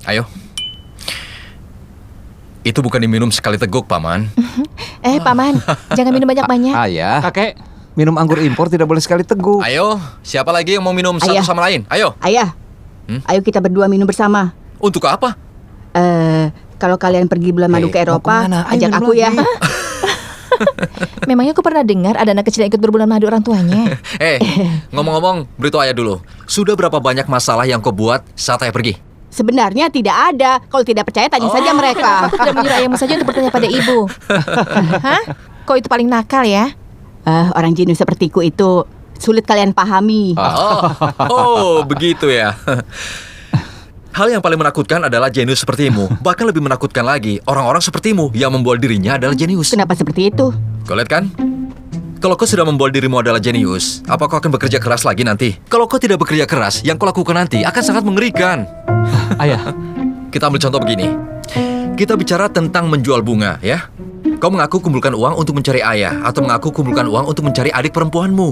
Ayo. Itu bukan diminum sekali teguk, Paman. Paman, jangan minum banyak-banyak. Ayah, Kakek, minum anggur impor tidak boleh sekali teguk. Ayo, siapa lagi yang mau minum satu Ayah. sama lain? Ayo. Ayah, ayo kita berdua minum bersama. Untuk apa? Kalau kalian pergi bulan madu ke mau Eropa, kemana? Ayo ajak minum aku ya. lagi. Memangnya aku pernah dengar ada anak kecil yang ikut berbulan madu orang tuanya. Ngomong-ngomong, beritahu Ayah dulu. Sudah berapa banyak masalah yang kau buat saat Ayah pergi? Sebenarnya tidak ada. Kalau tidak percaya, tanya saja mereka. Aku tidak menyuruh ayahmu saja untuk bertanya pada ibu. Hah? Kau itu paling nakal ya? Orang jenius sepertiku itu sulit kalian pahami. Oh, begitu ya. Hal yang paling menakutkan adalah jenius sepertimu. Bahkan lebih menakutkan lagi, orang-orang sepertimu yang membual dirinya adalah jenius. Kenapa seperti itu? Kau lihat kan? Kalau kau sudah membual dirimu adalah jenius, apa kau akan bekerja keras lagi nanti? Kalau kau tidak bekerja keras, yang kau lakukan nanti akan sangat mengerikan. ayah, Kita ambil contoh begini. Kita bicara tentang menjual bunga, ya. Kau mengaku kumpulkan uang untuk mencari ayah, atau mengaku kumpulkan uang untuk mencari adik perempuanmu.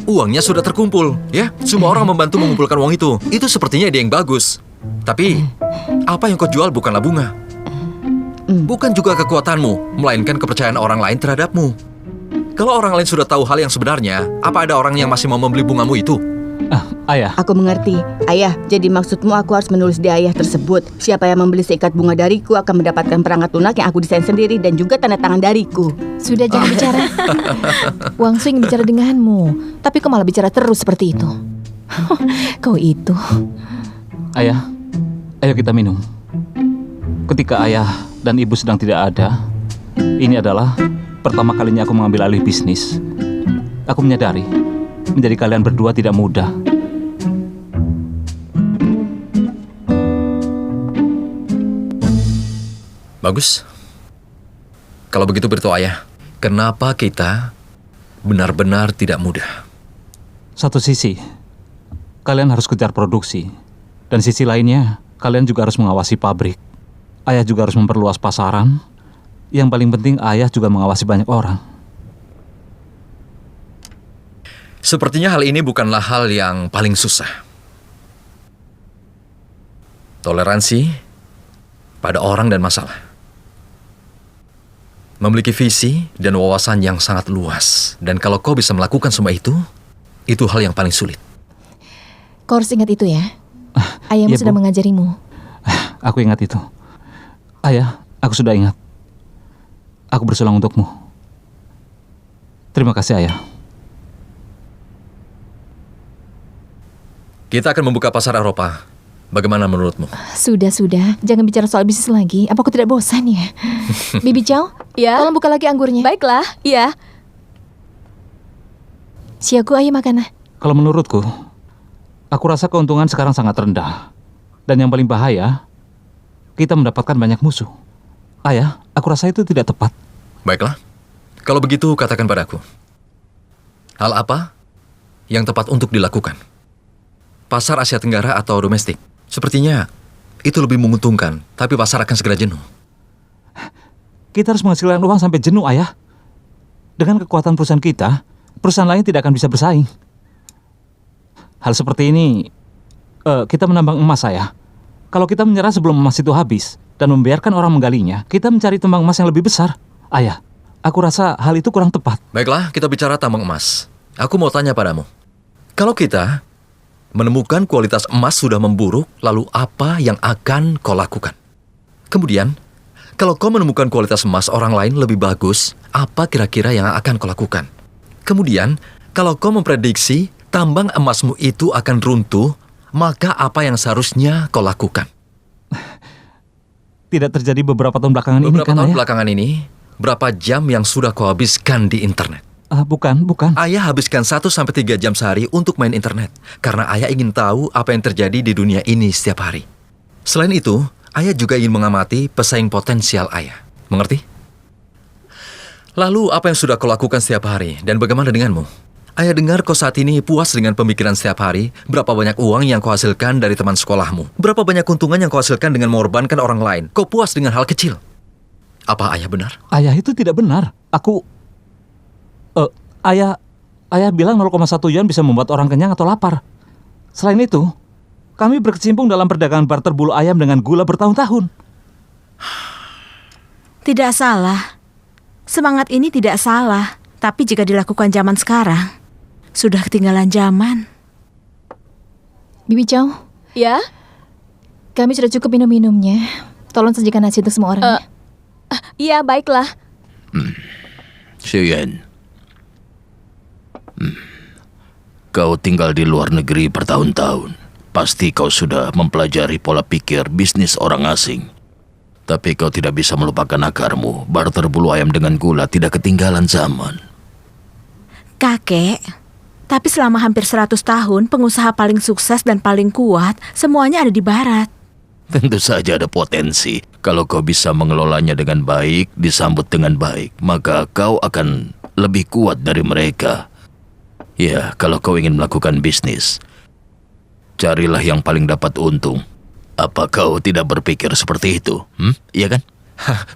Uangnya sudah terkumpul, ya. Semua orang membantu mengumpulkan uang itu. Itu sepertinya ide yang bagus. Tapi, apa yang kau jual bukanlah bunga. Bukan juga kekuatanmu, melainkan kepercayaan orang lain terhadapmu. Kalau orang lain sudah tahu hal yang sebenarnya, apa ada orang yang masih mau membeli bungamu itu? ayah, Aku mengerti. Ayah, jadi maksudmu aku harus menulis di ayah tersebut. Siapa yang membeli seikat bunga dariku akan mendapatkan perangkat lunak yang aku desain sendiri dan juga tanda tangan dariku. Sudah jangan bicara. Wang Su ingin bicara denganmu, tapi kau malah bicara terus seperti itu. Kau itu. ayah, ayo kita minum. Ketika ayah dan ibu sedang tidak ada, ini adalah pertama kalinya aku mengambil alih bisnis. Aku menyadari, menjadi kalian berdua tidak mudah. Bagus. Kalau begitu beritahu ayah, kenapa kita benar-benar tidak mudah? Satu sisi, kalian harus kejar produksi. Dan sisi lainnya, kalian juga harus mengawasi pabrik. Ayah juga harus memperluas pasaran. Yang paling penting, ayah juga mengawasi banyak orang. Sepertinya hal ini bukanlah hal yang paling susah. Toleransi pada orang dan masalah. Memiliki visi dan wawasan yang sangat luas. Dan kalau kau bisa melakukan semua itu hal yang paling sulit. Kau harus ingat itu ya. Ayahmu iya, sudah Bu. mengajarimu. Aku ingat itu. Ayah, aku sudah ingat. Aku bersulang untukmu. Terima kasih, ayah. Kita akan membuka pasar Eropa. Bagaimana menurutmu? Sudah, jangan bicara soal bisnis lagi. Apa aku tidak bosan ya? Bibi Chow, Ya. tolong buka lagi anggurnya. Baiklah, iya. Siaku, ayo makan. Kalau menurutku, aku rasa keuntungan sekarang sangat rendah. Dan yang paling bahaya, kita mendapatkan banyak musuh. Ayah, aku rasa itu tidak tepat. Baiklah. Kalau begitu, katakan padaku. Hal apa yang tepat untuk dilakukan? Pasar Asia Tenggara atau domestik? Sepertinya itu lebih menguntungkan, tapi pasar akan segera jenuh. Kita harus menghasilkan uang sampai jenuh, ayah. Dengan kekuatan perusahaan kita, perusahaan lain tidak akan bisa bersaing. Hal seperti ini, kita menambang emas, ayah. Kalau kita menyerah sebelum emas itu habis dan membiarkan orang menggalinya, kita mencari tambang emas yang lebih besar. Ayah, aku rasa hal itu kurang tepat. Baiklah, kita bicara tambang emas. Aku mau tanya padamu. Kalau kita menemukan kualitas emas sudah memburuk, lalu apa yang akan kau lakukan? Kemudian, kalau kau menemukan kualitas emas orang lain lebih bagus, apa kira-kira yang akan kau lakukan? Kemudian, kalau kau memprediksi tambang emasmu itu akan runtuh, maka apa yang seharusnya kau lakukan? Tidak terjadi beberapa tahun belakangan ini, Beberapa kan, tahun ayah? belakangan ini, berapa jam yang sudah kau habiskan di internet? Bukan. Ayah habiskan 1-3 jam sehari untuk main internet. Karena ayah ingin tahu apa yang terjadi di dunia ini setiap hari. Selain itu, ayah juga ingin mengamati pesaing potensial ayah. Mengerti? Lalu, apa yang sudah kau lakukan setiap hari? Dan bagaimana denganmu? Ayah dengar kau saat ini puas dengan pemikiran setiap hari. Berapa banyak uang yang kau hasilkan dari teman sekolahmu? Berapa banyak keuntungan yang kau hasilkan dengan mengorbankan orang lain? Kau puas dengan hal kecil. Apa ayah benar? Ayah itu tidak benar. Ayah bilang 0,1 yuan bisa membuat orang kenyang atau lapar. Selain itu, kami berkecimpung dalam perdagangan barter bulu ayam dengan gula bertahun-tahun. Tidak salah. Semangat ini tidak salah. Tapi jika dilakukan zaman sekarang, sudah ketinggalan zaman. Bibi Chow, Ya? kami sudah cukup minum-minumnya. Tolong sajikan nasi untuk semua orang. Iya, baiklah. Xuyen. Kau tinggal di luar negeri bertahun-tahun. Pasti kau sudah mempelajari pola pikir bisnis orang asing. Tapi kau tidak bisa melupakan akarmu. Barter bulu ayam dengan gula tidak ketinggalan zaman. Kakek, tapi selama hampir 100 tahun, pengusaha paling sukses dan paling kuat, semuanya ada di barat. Tentu saja ada potensi. Kalau kau bisa mengelolanya dengan baik, disambut dengan baik, maka kau akan lebih kuat dari mereka. Ya, kalau kau ingin melakukan bisnis, carilah yang paling dapat untung. Apa kau tidak berpikir seperti itu? Iya kan?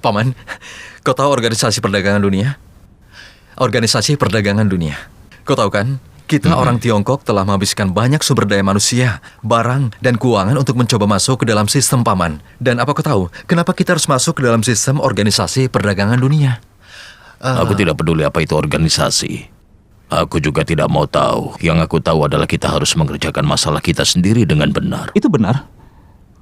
Paman, kau tahu Organisasi Perdagangan Dunia? Organisasi Perdagangan Dunia. Kau tahu kan, kita orang Tiongkok telah menghabiskan banyak sumber daya manusia, barang, dan keuangan untuk mencoba masuk ke dalam sistem Paman. Dan apa kau tahu, kenapa kita harus masuk ke dalam sistem Organisasi Perdagangan Dunia? Aku tidak peduli apa itu organisasi. Aku juga tidak mau tahu. Yang aku tahu adalah kita harus mengerjakan masalah kita sendiri dengan benar. Itu benar.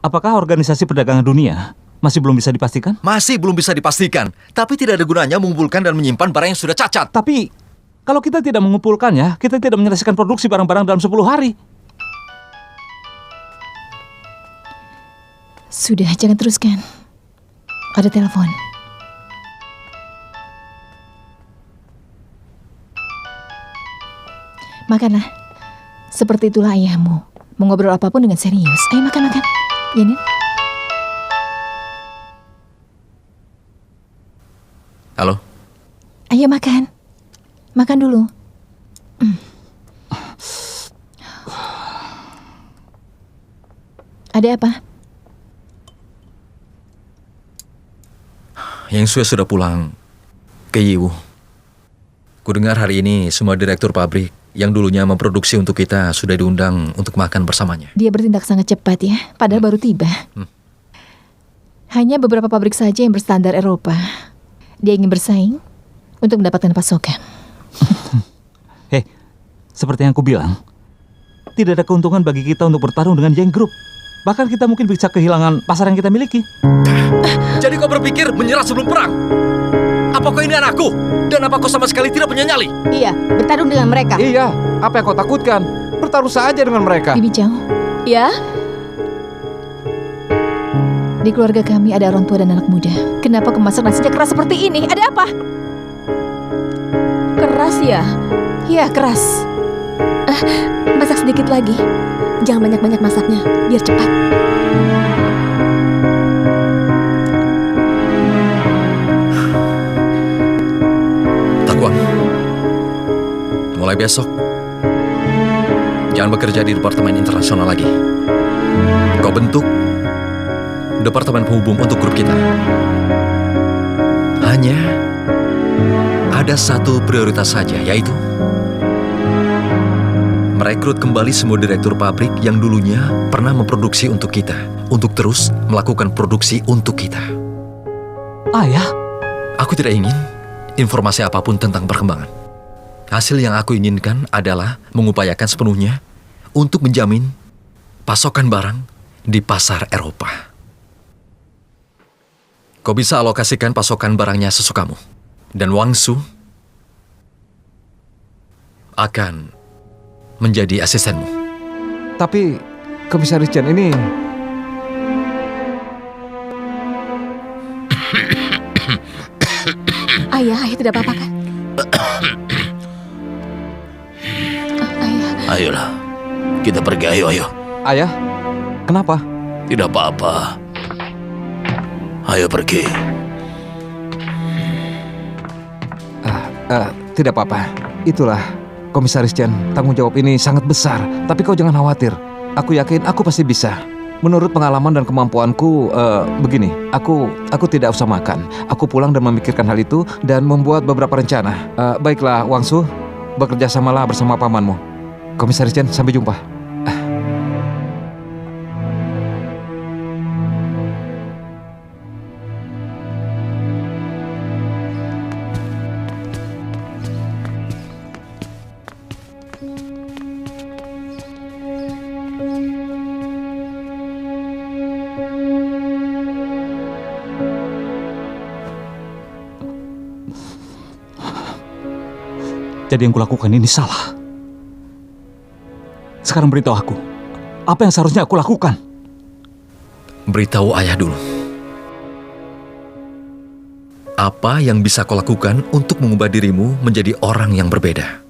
Apakah Organisasi Perdagangan Dunia masih belum bisa dipastikan? Masih belum bisa dipastikan, tapi tidak ada gunanya mengumpulkan dan menyimpan barang yang sudah cacat. Tapi kalau kita tidak mengumpulkannya, kita tidak menyelesaikan produksi barang-barang dalam 10 hari. Sudah, jangan teruskan. Ada telepon. Makanlah. Seperti itulah ayahmu. Mau ngobrol apapun dengan serius. Ayo makan-makan. Ya, Nin? Halo? Ayo makan. Makan dulu. Ada apa? Yang sudah pulang ke Yiwu. Kudengar hari ini semua direktur pabrik yang dulunya memproduksi untuk kita sudah diundang untuk makan bersamanya. Dia bertindak sangat cepat ya, padahal baru tiba. Hanya beberapa pabrik saja yang berstandar Eropa. Dia ingin bersaing untuk mendapatkan pasokan. Hei, seperti yang aku bilang, tidak ada keuntungan bagi kita untuk bertarung dengan Yang Group. Bahkan kita mungkin bisa kehilangan pasar yang kita miliki. Jadi kau berpikir menyerah sebelum perang? Apa kau ini anakku? Dan apa kau sama sekali tidak punya nyali? Iya, bertarung dengan mereka. Iya, apa yang kau takutkan? Bertaruh saja dengan mereka. Bibi Chow, Ya? di keluarga kami ada orang tua dan anak muda. Kenapa kau masak nasinya keras seperti ini? Ada apa? Keras ya? Ya, keras. Masak sedikit lagi. Jangan banyak-banyak masaknya, biar cepat. Takwang, mulai besok, jangan bekerja di departemen internasional lagi. Kau bentuk departemen penghubung untuk grup kita. Hanya ada satu prioritas saja, yaitu merekrut kembali semua direktur pabrik yang dulunya pernah memproduksi untuk kita, untuk terus melakukan produksi untuk kita. Ayah, Aku tidak ingin informasi apapun tentang perkembangan. Hasil yang aku inginkan adalah mengupayakan sepenuhnya untuk menjamin pasokan barang di pasar Eropa. Kau bisa alokasikan pasokan barangnya sesukamu. Dan Wang Su akan menjadi asistenmu. Tapi Komisaris Chen ini Ayah tidak apa-apa kan? Ayah, Ayolah, kita pergi, ayo. Ayah, kenapa? Tidak apa-apa. Ayo pergi. Tidak apa-apa. Itulah, Komisaris Chen, tanggung jawab ini sangat besar. Tapi kau jangan khawatir. Aku yakin aku pasti bisa. Menurut pengalaman dan kemampuanku, begini, aku tidak usah makan. Aku pulang dan memikirkan hal itu dan membuat beberapa rencana. Baiklah, Wang Su, bekerja samalah bersama pamanmu. Komisaris Chen, sampai jumpa. Jadi yang kulakukan ini salah. Sekarang beritahu aku, apa yang seharusnya aku lakukan? Beritahu ayah dulu. Apa yang bisa kau lakukan untuk mengubah dirimu menjadi orang yang berbeda?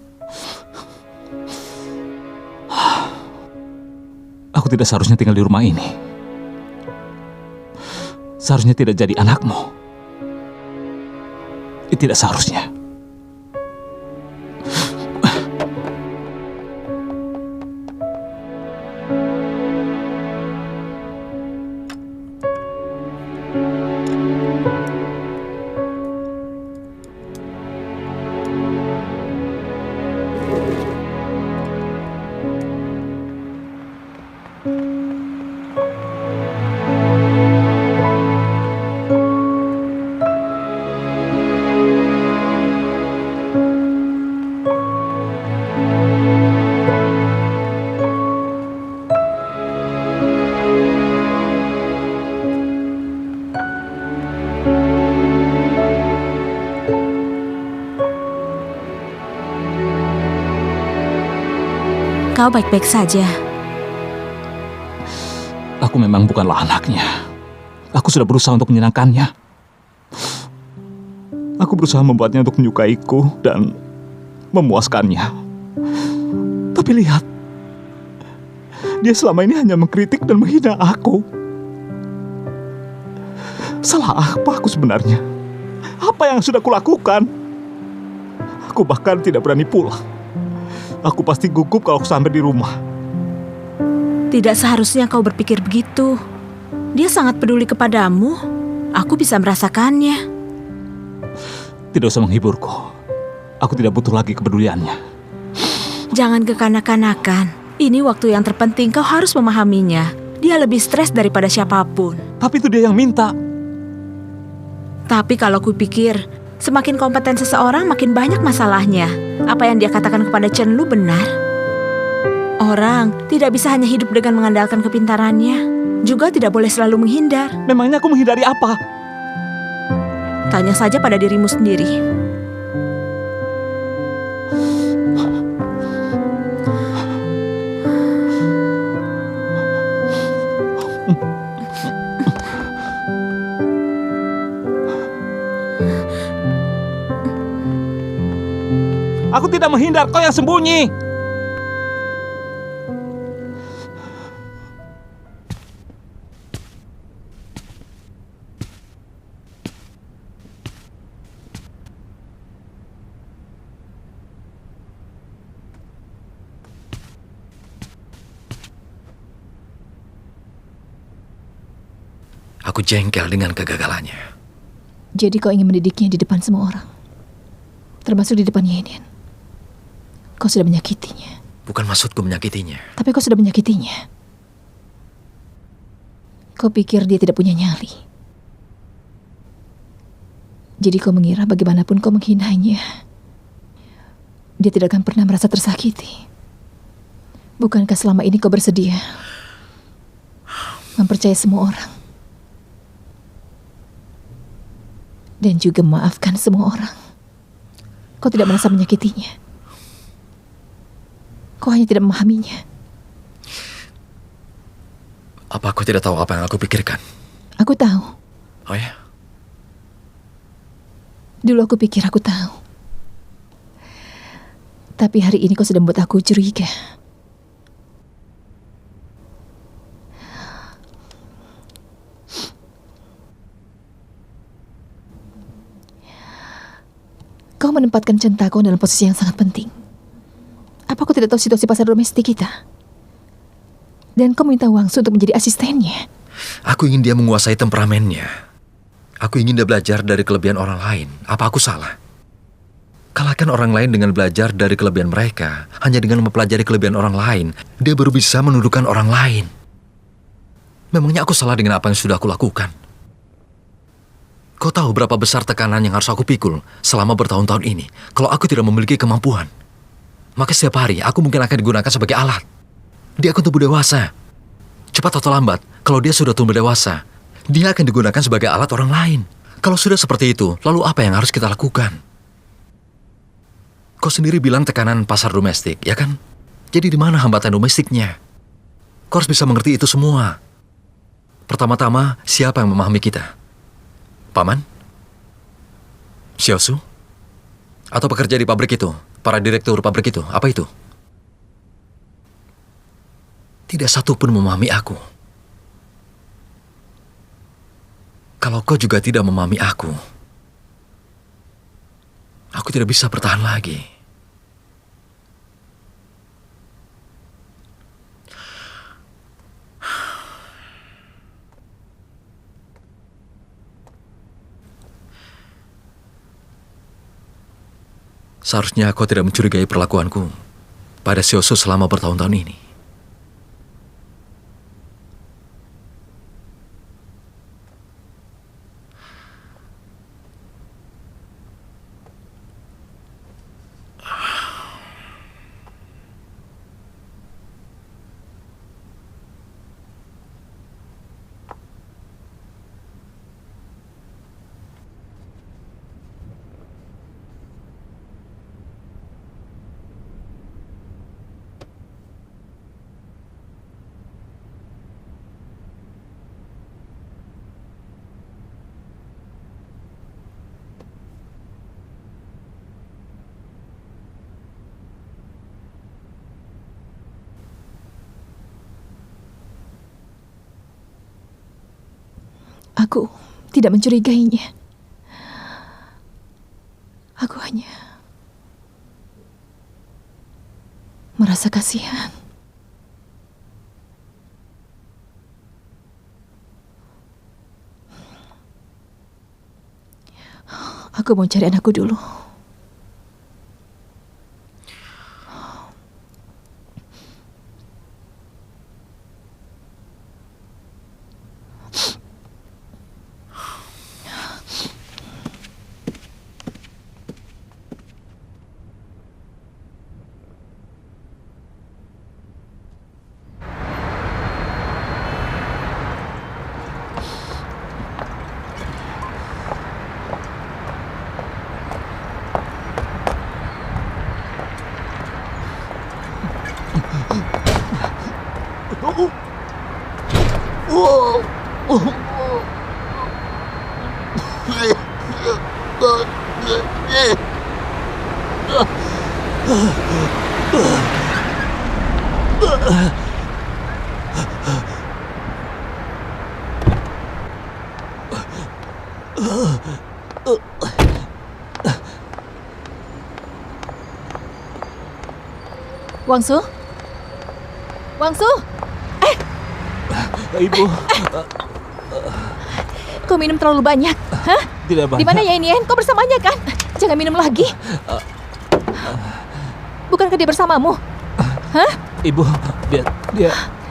Aku tidak seharusnya tinggal di rumah ini. Seharusnya tidak jadi anakmu. Tidak seharusnya. Kau baik-baik saja. Aku memang bukanlah anaknya. Aku sudah berusaha untuk menyenangkannya. Aku berusaha membuatnya untuk menyukaiku dan memuaskannya. Tapi lihat, dia selama ini hanya mengkritik dan menghina aku. Salah apa aku sebenarnya? Apa yang sudah kulakukan? Aku bahkan tidak berani pulang. Aku pasti gugup kalau sampai di rumah. Tidak seharusnya kau berpikir begitu. Dia sangat peduli kepadamu. Aku bisa merasakannya. Tidak usah menghiburku. Aku tidak butuh lagi kepeduliannya. Jangan kekanak-kanakan. Ini waktu yang terpenting, kau harus memahaminya. Dia lebih stres daripada siapapun. Tapi itu dia yang minta. Tapi kalau kupikir, semakin kompeten seseorang makin banyak masalahnya. Apa yang dia katakan kepada Chen Lu benar. Orang tidak bisa hanya hidup dengan mengandalkan kepintarannya. Juga tidak boleh selalu menghindar. Memangnya aku menghindari apa? Tanya saja pada dirimu sendiri. Aku tidak menghindar, kau yang sembunyi. Aku jengkel dengan kegagalannya. Jadi kau ingin mendidiknya di depan semua orang, termasuk di depan Yedian. Kau sudah menyakitinya. Bukan maksudku menyakitinya. Tapi kau sudah menyakitinya. Kau pikir dia tidak punya nyali. Jadi kau mengira bagaimanapun kau menghinanya, dia tidak akan pernah merasa tersakiti. Bukankah selama ini kau bersedia mempercayai semua orang? Dan juga memaafkan semua orang. Kau tidak merasa menyakitinya. Kau hanya tidak memahaminya. Apa aku tidak tahu apa yang aku pikirkan? Aku tahu. Oh ya? Dulu aku pikir aku tahu. Tapi hari ini kau sudah membuat aku curiga. Kau menempatkan cinta kau dalam posisi yang sangat penting. Apa kau tidak tahu situasi pasar domestik kita? Dan kau minta Wang Su untuk menjadi asistennya. Aku ingin dia menguasai temperamennya. Aku ingin dia belajar dari kelebihan orang lain. Apa aku salah? Kalahkan orang lain dengan belajar dari kelebihan mereka. Hanya dengan mempelajari kelebihan orang lain, dia baru bisa menundukkan orang lain. Memangnya aku salah dengan apa yang sudah aku lakukan? Kau tahu berapa besar tekanan yang harus aku pikul selama bertahun-tahun ini kalau aku tidak memiliki kemampuan? Maka setiap hari aku mungkin akan digunakan sebagai alat. Dia akan tumbuh dewasa. Cepat atau lambat, kalau dia sudah tumbuh dewasa, dia akan digunakan sebagai alat orang lain. Kalau sudah seperti itu, lalu apa yang harus kita lakukan? Kau sendiri bilang tekanan pasar domestik, ya kan? Jadi di mana hambatan domestiknya? Kau harus bisa mengerti itu semua. Pertama-tama, siapa yang memahami kita? Paman? Xiaosu? Atau pekerja di pabrik itu? Para direktur pabrik itu? Apa itu? Tidak satu pun memahami aku. Kalau kau juga tidak memahami aku tidak bisa bertahan lagi. Seharusnya kau tidak mencurigai perlakuanku pada Xiaosu selama bertahun-tahun ini. Aku tidak mencurigainya. Aku hanya merasa kasihan. Aku mau cari anakku dulu. Wangsu? Wangsu? Ibu, Kau minum terlalu banyak. Hah? tidak banyak. Di mana ya ini? Kau bersamanya kan? Jangan minum lagi. Bukankah dia bersamamu? Hah? Ibu,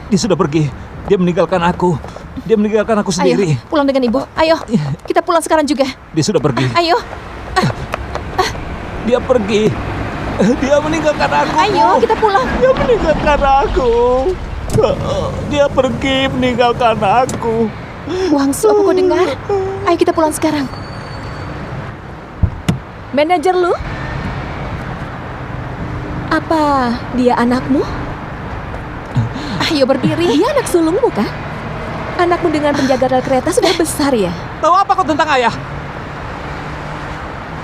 dia sudah pergi. Dia meninggalkan aku. Dia meninggalkan aku sendiri. Ayo, pulang dengan ibu. Ayo, kita pulang sekarang juga. Dia sudah pergi. Ayo, Dia pergi. Dia meninggalkan aku. ayo, kita pulang. Dia meninggalkan aku. Dia pergi meninggalkan aku. Wangsu, apa kau dengar? Ayo kita pulang sekarang. Manajer lu? Apa dia anakmu? Ayo berdiri. Dia anak sulungmu kan? Anakmu dengan penjaga rel kereta sudah besar ya? Tahu apa kau tentang ayah?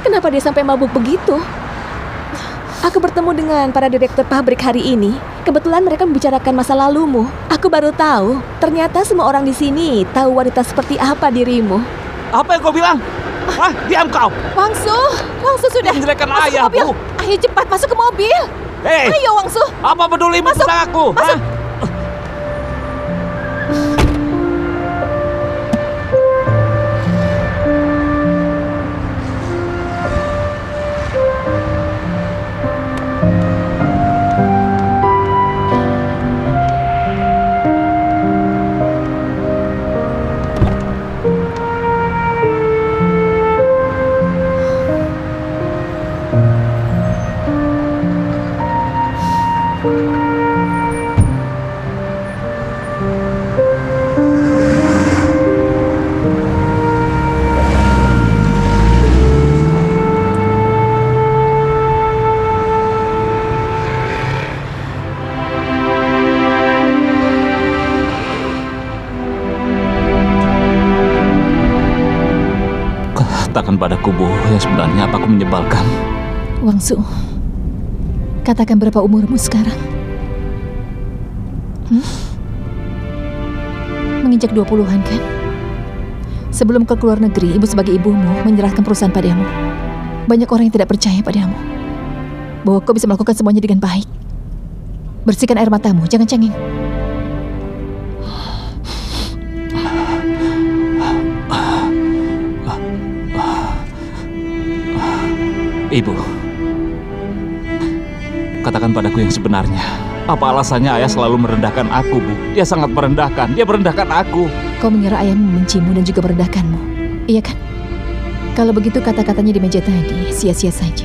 Kenapa dia sampai mabuk begitu? Aku bertemu dengan para direktur pabrik hari ini. Kebetulan mereka membicarakan masa lalumu. Aku baru tahu, ternyata semua orang di sini tahu wanita seperti apa dirimu. Apa yang kau bilang? Hah? Diam kau. Wangsu, Wangsu sudah. Menjelekkan Masuk ke ayahku. mobil. Ayo cepat masuk ke mobil. Hei, Ayo Wangsu. apa pedulimu Masuk. tentang aku? Masuk. Hah? Katakan padaku, Bu, yang sebenarnya apa aku menyebalkan? Wangsu, katakan berapa umurmu sekarang? Menginjak 20-an kan? Sebelum kau keluar negeri, ibu sebagai ibumu menyerahkan perusahaan padamu. Banyak orang yang tidak percaya padamu bahwa kau bisa melakukan semuanya dengan baik. Bersihkan air matamu, jangan cengeng. Ibu, katakan padaku yang sebenarnya. Apa alasannya ayah selalu merendahkan aku, Bu? Dia sangat merendahkan. Dia merendahkan aku. Kau mengira ayahmu membencimu dan juga merendahkanmu, iya kan? Kalau begitu kata-katanya di meja tadi sia-sia saja.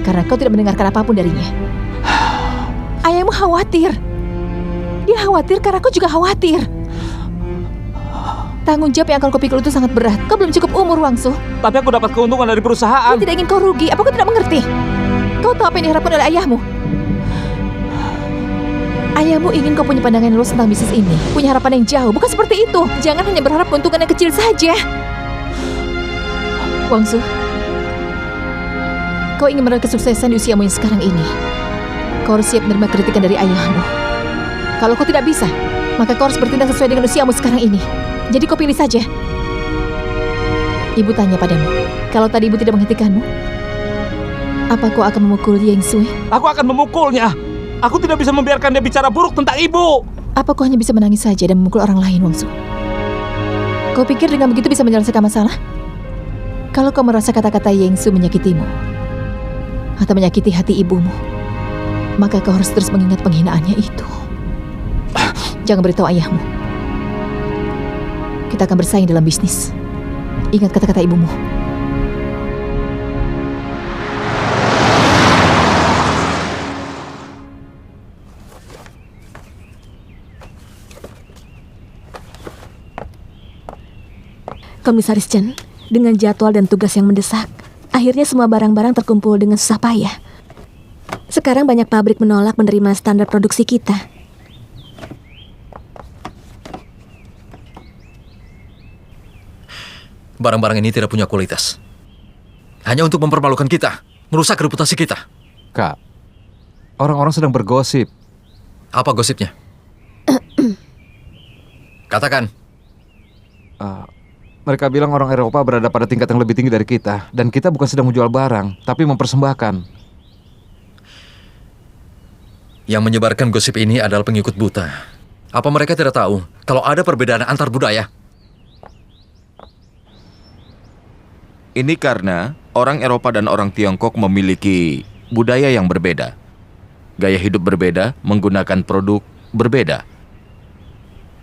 Karena kau tidak mendengarkan apapun darinya. Ayahmu khawatir. Dia khawatir karena kau juga khawatir. Tanggung jawab yang akan kau pikul itu sangat berat. Kau belum cukup umur, Wangsu. Tapi aku dapat keuntungan dari perusahaan. Dia tidak ingin kau rugi. Apa kau tidak mengerti? Kau tahu apa yang diharapkan oleh ayahmu? Ayahmu ingin kau punya pandangan yang luas tentang bisnis ini. Punya harapan yang jauh. Bukan seperti itu. Jangan hanya berharap keuntungan yang kecil saja. Wangsu, kau ingin meraih kesuksesan di usiamu yang sekarang ini. Kau harus siap menerima kritikan dari ayahmu. Kalau kau tidak bisa, maka kau harus bertindak sesuai dengan usiamu sekarang ini. Jadi kau pilih saja. Ibu tanya padamu, kalau tadi ibu tidak menghentikanmu, apa kau akan memukul Yang Sui? Aku akan memukulnya. Aku tidak bisa membiarkan dia bicara buruk tentang ibu. Apa kau hanya bisa menangis saja dan memukul orang lain, Wangsu? Kau pikir dengan begitu bisa menyelesaikan masalah? Kalau kau merasa kata-kata Yang Su menyakitimu atau menyakiti hati ibumu, maka kau harus terus mengingat penghinaannya itu. Jangan beritahu ayahmu. Kita akan bersaing dalam bisnis. Ingat kata-kata ibumu. Komisaris Chen, dengan jadwal dan tugas yang mendesak, akhirnya semua barang-barang terkumpul dengan susah payah. Sekarang banyak pabrik menolak menerima standar produksi kita. Barang-barang ini tidak punya kualitas. Hanya untuk mempermalukan kita, merusak reputasi kita. Kak, orang-orang sedang bergosip. Apa gosipnya? Katakan. Mereka bilang orang Eropa berada pada tingkat yang lebih tinggi dari kita. Dan kita bukan sedang menjual barang, tapi mempersembahkan. Yang menyebarkan gosip ini adalah pengikut buta. Apa mereka tidak tahu kalau ada perbedaan antar budaya? Ini karena orang Eropa dan orang Tiongkok memiliki budaya yang berbeda. Gaya hidup berbeda, menggunakan produk berbeda.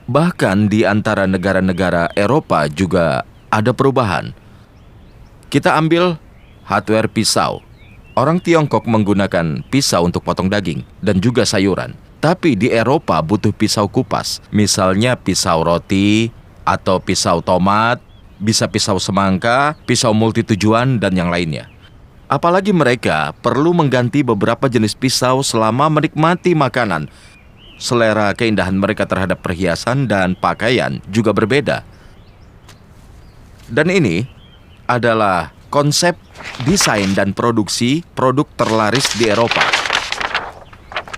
Bahkan di antara negara-negara Eropa juga ada perubahan. Kita ambil hardware pisau. Orang Tiongkok menggunakan pisau untuk potong daging dan juga sayuran. Tapi di Eropa butuh pisau kupas. Misalnya pisau roti atau pisau tomat, bisa pisau semangka, pisau multitujuan, dan yang lainnya. Apalagi mereka perlu mengganti beberapa jenis pisau selama menikmati makanan. Selera keindahan mereka terhadap perhiasan dan pakaian juga berbeda. Dan ini adalah konsep desain dan produksi produk terlaris di Eropa.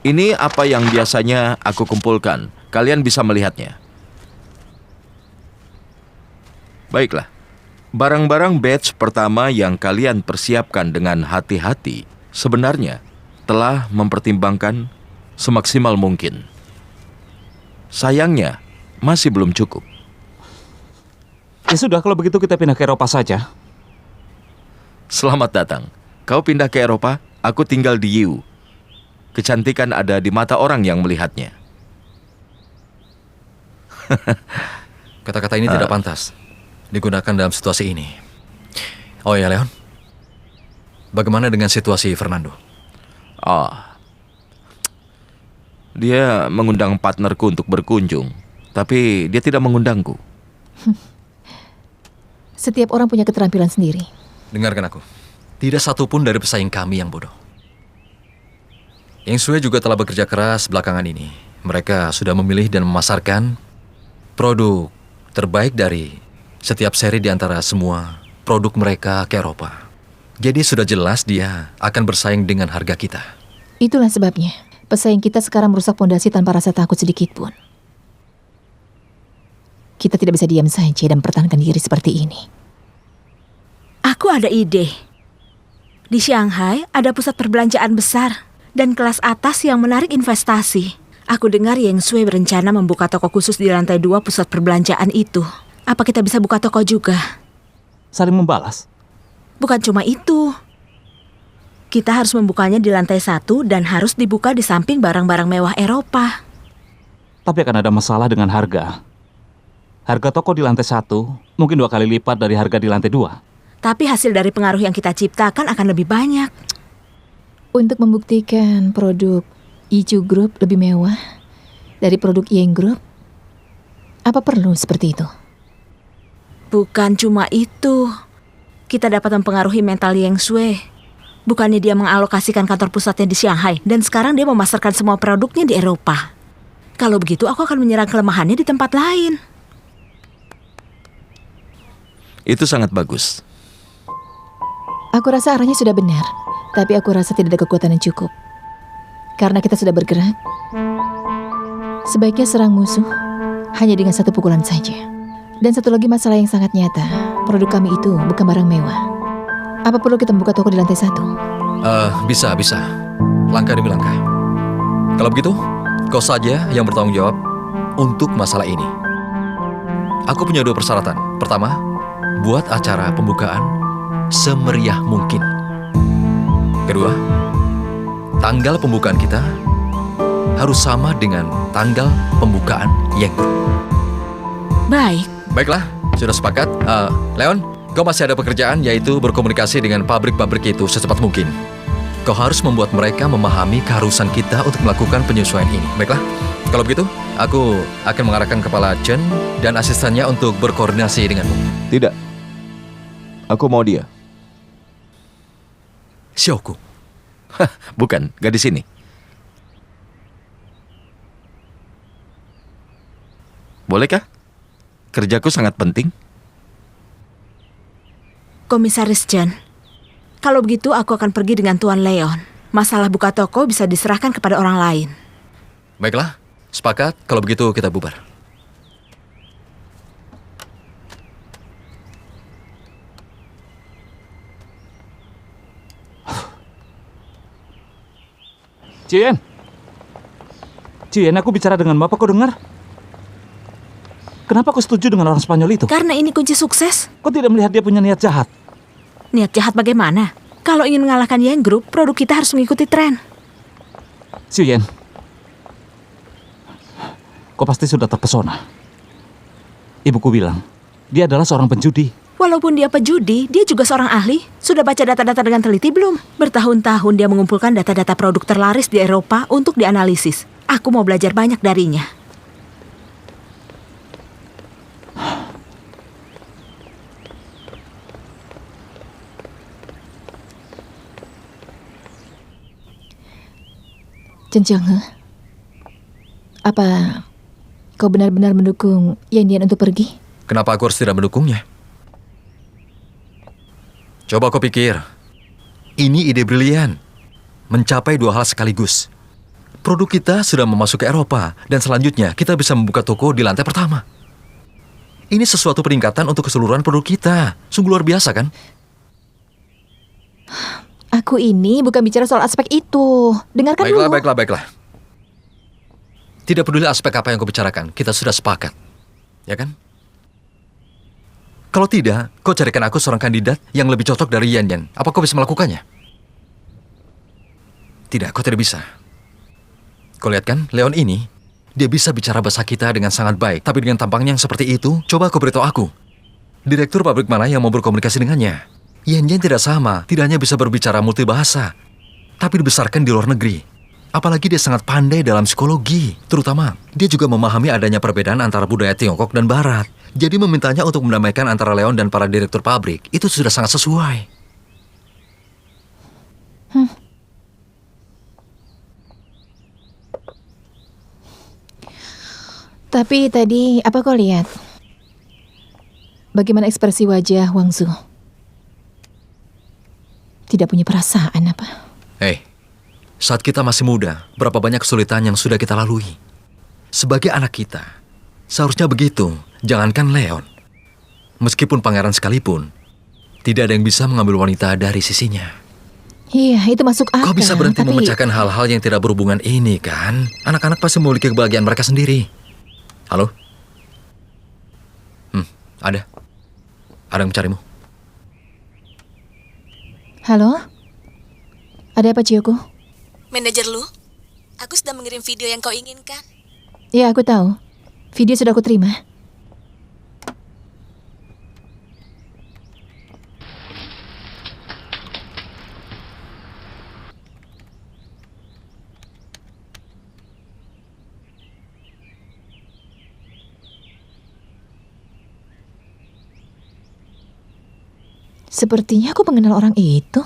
Ini apa yang biasanya aku kumpulkan. Kalian bisa melihatnya. Baiklah, barang-barang batch pertama yang kalian persiapkan dengan hati-hati sebenarnya telah mempertimbangkan semaksimal mungkin. Sayangnya, masih belum cukup. Ya sudah, kalau begitu kita pindah ke Eropa saja. Selamat datang. Kau pindah ke Eropa, aku tinggal di Yiwu. Kecantikan ada di mata orang yang melihatnya. Kata-kata ini tidak pantas digunakan dalam situasi ini. Oh ya, Leon. Bagaimana dengan situasi Fernando? Dia mengundang partnerku untuk berkunjung, tapi dia tidak mengundangku. Setiap orang punya keterampilan sendiri. Dengarkan aku. Tidak satupun dari pesaing kami yang bodoh. Yang Sue juga telah bekerja keras belakangan ini. Mereka sudah memilih dan memasarkan produk terbaik dari setiap seri di antara semua produk mereka ke Eropa. Jadi sudah jelas dia akan bersaing dengan harga kita. Itulah sebabnya pesaing kita sekarang merusak fondasi tanpa rasa takut sedikit pun. Kita tidak bisa diam saja dan mempertahankan diri seperti ini. Aku ada ide. Di Shanghai ada pusat perbelanjaan besar dan kelas atas yang menarik investasi. Aku dengar Yang Sui berencana membuka toko khusus di lantai 2 pusat perbelanjaan itu. Apa kita bisa buka toko juga? Saling membalas. Bukan cuma itu. Kita harus membukanya di lantai 1 dan harus dibuka di samping barang-barang mewah Eropa. Tapi akan ada masalah dengan harga. Harga toko di lantai 1 mungkin 2 kali lipat dari harga di lantai 2. Tapi hasil dari pengaruh yang kita ciptakan akan lebih banyak. Untuk membuktikan produk Ichu Group lebih mewah dari produk Yang Group, apa perlu seperti itu? Bukan cuma itu. Kita dapat mempengaruhi mental Yang Sui. Bukannya dia mengalokasikan kantor pusatnya di Shanghai dan sekarang dia memasarkan semua produknya di Eropa. Kalau begitu aku akan menyerang kelemahannya di tempat lain. Itu sangat bagus. Aku rasa arahnya sudah benar, tapi aku rasa tidak ada kekuatan yang cukup. Karena kita sudah bergerak, sebaiknya serang musuh hanya dengan satu pukulan saja. Dan satu lagi masalah yang sangat nyata, produk kami itu bukan barang mewah. Apa perlu kita membuka toko di lantai 1? Bisa. Langkah demi langkah. Kalau begitu, kau saja yang bertanggung jawab untuk masalah ini. Aku punya 2 persyaratan. Pertama, buat acara pembukaan semeriah mungkin. Kedua, tanggal pembukaan kita harus sama dengan tanggal pembukaan Yang Group. Baik. Baiklah, sudah sepakat. Leon, kau masih ada pekerjaan, yaitu berkomunikasi dengan pabrik-pabrik itu secepat mungkin. Kau harus membuat mereka memahami keharusan kita untuk melakukan penyesuaian ini. Baiklah, kalau begitu, aku akan mengarahkan kepala Chen dan asistennya untuk berkoordinasi denganmu. Tidak. Aku mau dia. Xiaoku. Bukan, gadis ini. Bolehkah? Kerjaku sangat penting. Komisaris Chen, kalau begitu aku akan pergi dengan Tuan Leon. Masalah buka toko bisa diserahkan kepada orang lain. Baiklah, sepakat. Kalau begitu kita bubar. Cien, aku bicara dengan Bapak, kau dengar? Kenapa kau setuju dengan orang Spanyol itu? Karena ini kunci sukses. Kau tidak melihat dia punya niat jahat? Niat jahat bagaimana? Kalau ingin mengalahkan Yang Group, produk kita harus mengikuti tren. Cien, kau pasti sudah terpesona. Ibuku bilang, dia adalah seorang penjudi. Walaupun dia pejudi, dia juga seorang ahli. Sudah baca data-data dengan teliti belum? Bertahun-tahun dia mengumpulkan data-data produk terlaris di Eropa untuk dianalisis. Aku mau belajar banyak darinya. Chen Changhe, apa kau benar-benar mendukung Yan Dian untuk pergi? Kenapa aku harus tidak mendukungnya? Coba kau pikir, ini ide brilian. Mencapai 2 hal sekaligus. Produk kita sudah memasuki Eropa, dan selanjutnya kita bisa membuka toko di lantai pertama. Ini sesuatu peningkatan untuk keseluruhan produk kita. Sungguh luar biasa, kan? Aku ini bukan bicara soal aspek itu. Dengarkan dulu. Baiklah. Tidak peduli aspek apa yang kau bicarakan, kita sudah sepakat. Ya kan? Kalau tidak, kau carikan aku seorang kandidat yang lebih cocok dari Yan Yan. Apa kau bisa melakukannya? Tidak, kau tidak bisa. Kau lihat kan, Leon ini, dia bisa bicara bahasa kita dengan sangat baik. Tapi dengan tampangnya yang seperti itu, coba kau beritahu aku. Direktur pabrik mana yang mau berkomunikasi dengannya? Yan Yan tidak sama, tidak hanya bisa berbicara multibahasa, tapi dibesarkan di luar negeri. Apalagi dia sangat pandai dalam psikologi. Terutama, dia juga memahami adanya perbedaan antara budaya Tiongkok dan Barat. Jadi memintanya untuk mendamaikan antara Leon dan para direktur pabrik, itu sudah sangat sesuai. Tapi tadi, apa kau lihat? Bagaimana ekspresi wajah Wang Zu? tidak punya perasaan apa? Hei, saat kita masih muda, berapa banyak kesulitan yang sudah kita lalui. Sebagai anak kita, seharusnya begitu, jangankan Leon. Meskipun pangeran sekalipun, tidak ada yang bisa mengambil wanita dari sisinya. Iya, itu masuk akal. Kau bisa berhenti tapi... memecahkan hal-hal yang tidak berhubungan ini, kan? Anak-anak pasti memiliki kebahagiaan mereka sendiri. Halo? Ada. Ada yang mencarimu. Halo? Ada apa, Chiyoko? Manajer Lu, aku sudah mengirim video yang kau inginkan. Ya, aku tahu. Video sudah aku terima. Sepertinya aku mengenal orang itu.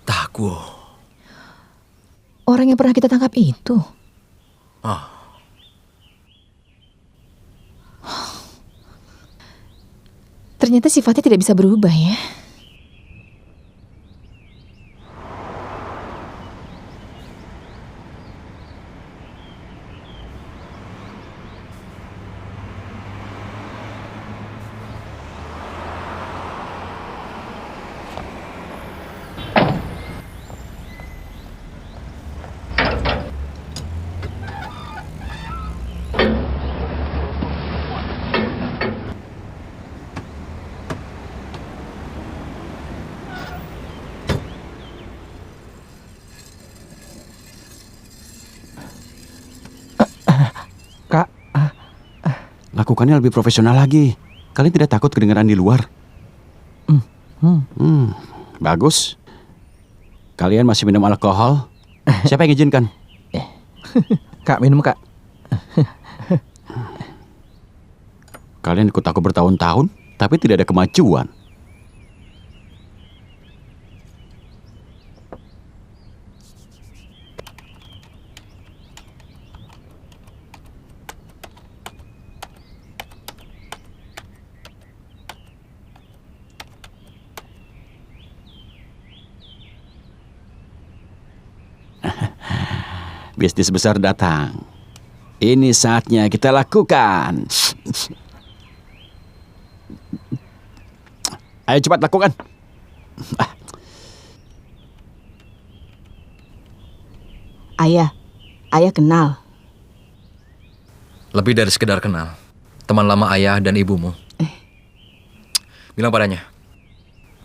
Takwo. Orang yang pernah kita tangkap itu. Ah. Ternyata sifatnya tidak bisa berubah ya. Kak, lakukannya lebih profesional lagi. Kalian tidak takut kedengaran di luar? Bagus. Kalian masih minum alkohol? Siapa yang izinkan? Kak, minum Kak. Kalian ikut aku bertahun-tahun, tapi tidak ada kemajuan. Bisnis besar datang. Ini saatnya kita lakukan. Ayo cepat lakukan. Ayah kenal. Lebih dari sekedar kenal. Teman lama ayah dan ibumu. Bilang padanya.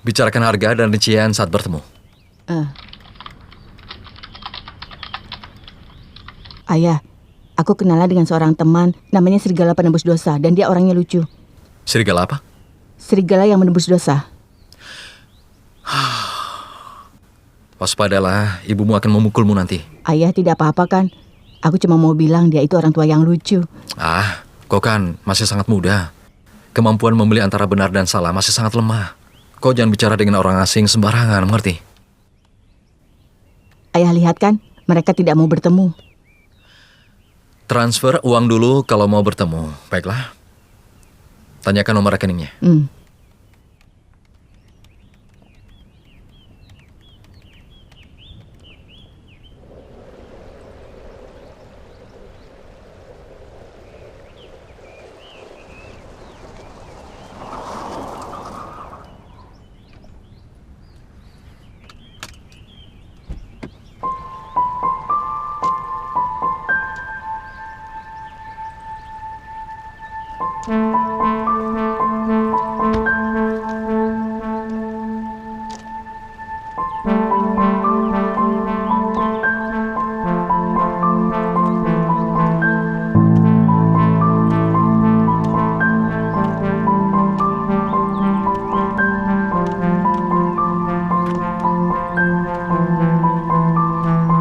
Bicarakan harga dan rincian saat bertemu. Ayah, aku kenalnya dengan seorang teman, namanya Serigala Penembus Dosa, dan dia orangnya lucu. Serigala apa? Serigala yang menembus dosa. Waspadalah, ibumu akan memukulmu nanti. Ayah tidak apa-apa kan? Aku cuma mau bilang dia itu orang tua yang lucu. Ah, kau kan masih sangat muda. Kemampuan memilih antara benar dan salah masih sangat lemah. Kau jangan bicara dengan orang asing sembarangan, mengerti? Ayah lihat kan, mereka tidak mau bertemu. Transfer uang dulu kalau mau bertemu. Baiklah. Tanyakan nomor rekeningnya.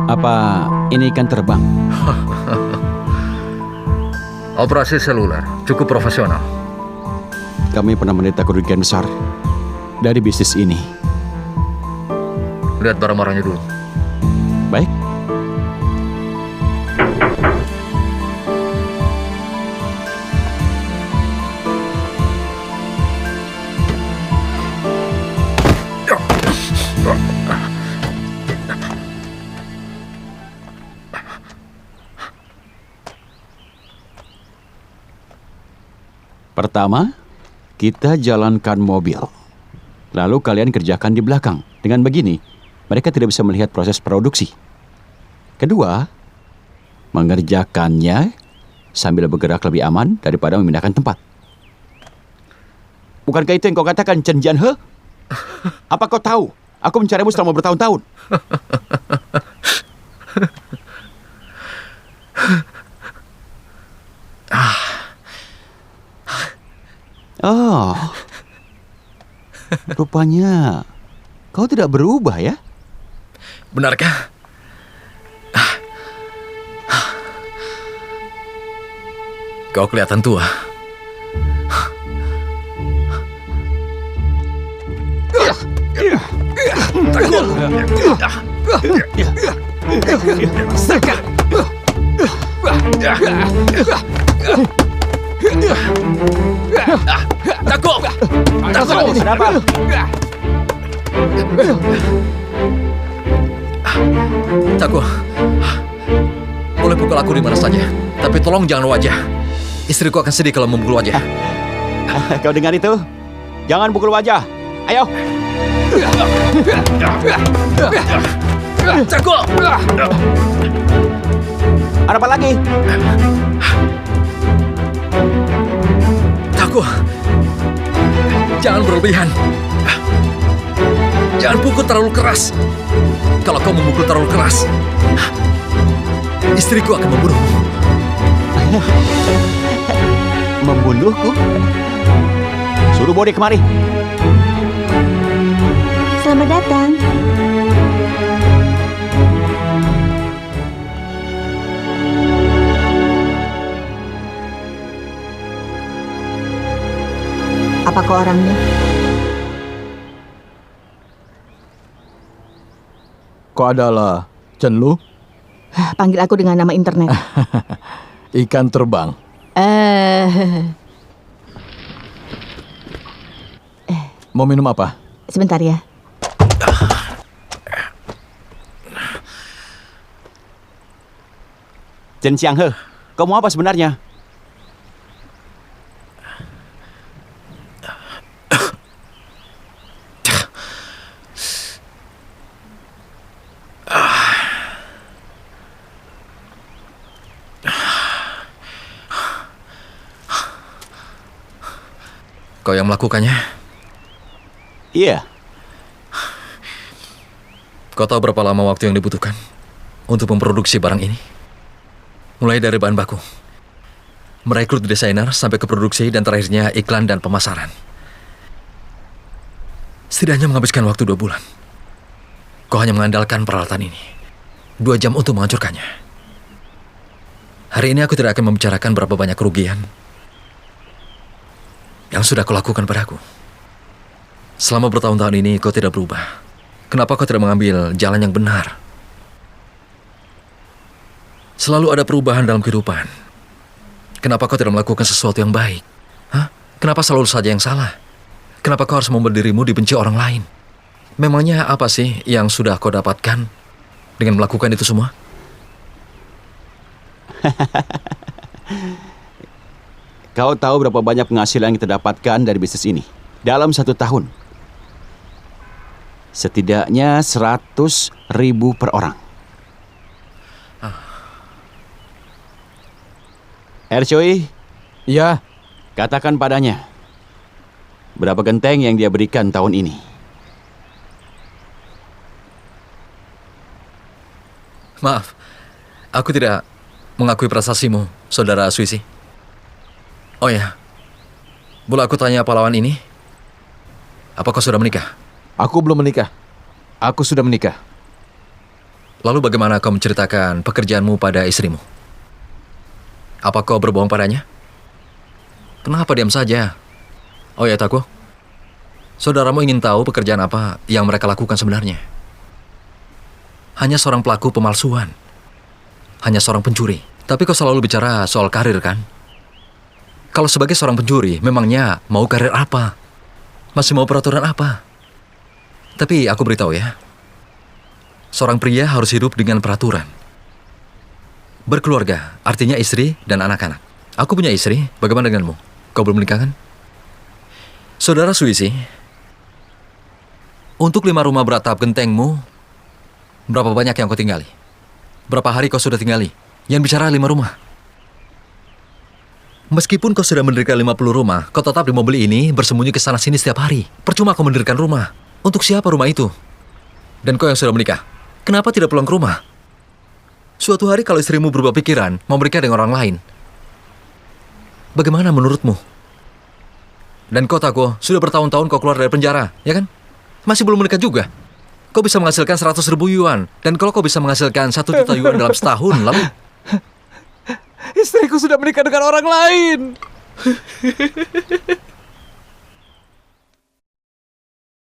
Apa ini ikan terbang? Operasi seluler, cukup profesional. Kami pernah menderita kerugian besar dari bisnis ini. Lihat barang-barangnya dulu. Baik. Pertama, kita jalankan mobil. Lalu kalian kerjakan di belakang. Dengan begini, mereka tidak bisa melihat proses produksi. Kedua, mengerjakannya sambil bergerak lebih aman daripada memindahkan tempat. Bukankah itu yang kau katakan, Chen Jianhe? Apa kau tahu? Aku mencarimu selama bertahun-tahun. Oh, rupanya kau tidak berubah ya? Benarkah? Kau kelihatan tua. Takut. Kenapa? Takut. Boleh pukul aku di mana saja, tapi tolong jangan wajah. Istriku akan sedih kalau memukul wajah. Kau dengar itu? Jangan pukul wajah. Ayo. Takut. Ada apa lagi? Takut. Jangan berlebihan. Jangan pukul terlalu keras. Kalau kau memukul terlalu keras, istriku akan membunuhmu. Membunuhku? Suruh bawa dia kemari. Selamat datang. Apa kau orangnya? Kau adalah Chen Lu? Panggil aku dengan nama internet. Ikan terbang. Mau minum apa? Sebentar ya. Chen Xianghe, kau mau apa sebenarnya? Kau yang melakukannya? Iya. Kau tahu berapa lama waktu yang dibutuhkan untuk memproduksi barang ini? Mulai dari bahan baku, merekrut desainer, sampai ke produksi, dan terakhirnya iklan dan pemasaran. Setidaknya menghabiskan waktu 2 bulan. Kau hanya mengandalkan peralatan ini. 2 jam untuk menghancurkannya. Hari ini aku tidak akan membicarakan berapa banyak kerugian yang sudah kau lakukan padaku. Selama bertahun-tahun ini kau tidak berubah. Kenapa kau tidak mengambil jalan yang benar? Selalu ada perubahan dalam kehidupan. Kenapa kau tidak melakukan sesuatu yang baik? Hah? Kenapa selalu saja yang salah? Kenapa kau harus membuat dirimu dibenci orang lain? Memangnya apa sih yang sudah kau dapatkan dengan melakukan itu semua? Kau tahu berapa banyak penghasilan yang kita dapatkan dari bisnis ini? Dalam 1 tahun. Setidaknya 100.000 per orang. Ercoi, Ya, katakan padanya berapa genteng yang dia berikan tahun ini. Maaf, aku tidak mengakui prestasimu, saudara Suisi. Oh ya, boleh aku tanya pahlawan ini? Apa kau sudah menikah? Aku belum menikah. Aku sudah menikah. Lalu bagaimana kau menceritakan pekerjaanmu pada istrimu? Apa kau berbohong padanya? Kenapa diam saja? Oh ya, Taku. Saudaramu ingin tahu pekerjaan apa yang mereka lakukan sebenarnya? Hanya seorang pelaku pemalsuan. Hanya seorang pencuri. Tapi kau selalu bicara soal karir, kan? Kalau sebagai seorang pencuri, memangnya mau karir apa? Masih mau peraturan apa? Tapi aku beritahu ya, seorang pria harus hidup dengan peraturan. Berkeluarga, artinya istri dan anak-anak. Aku punya istri, bagaimana denganmu? Kau belum menikah kan? Saudara Suisi, untuk 5 rumah beratap gentengmu, berapa banyak yang kau tinggali? Berapa hari kau sudah tinggali? Yang bicara 5 rumah. Meskipun kau sudah mendirikan 50 rumah, kau tetap di mobil ini bersembunyi ke sana sini setiap hari. Percuma kau mendirikan rumah. Untuk siapa rumah itu? Dan kau yang sudah menikah, kenapa tidak pulang ke rumah? Suatu hari kalau istrimu berubah pikiran, mau menikah dengan orang lain, bagaimana menurutmu? Dan kau Tako, sudah bertahun-tahun kau keluar dari penjara, ya kan? Masih belum menikah juga. Kau bisa menghasilkan 100.000 yuan. Dan kalau kau bisa menghasilkan 1 juta yuan dalam setahun, lalu... Istriku sudah menikah dengan orang lain.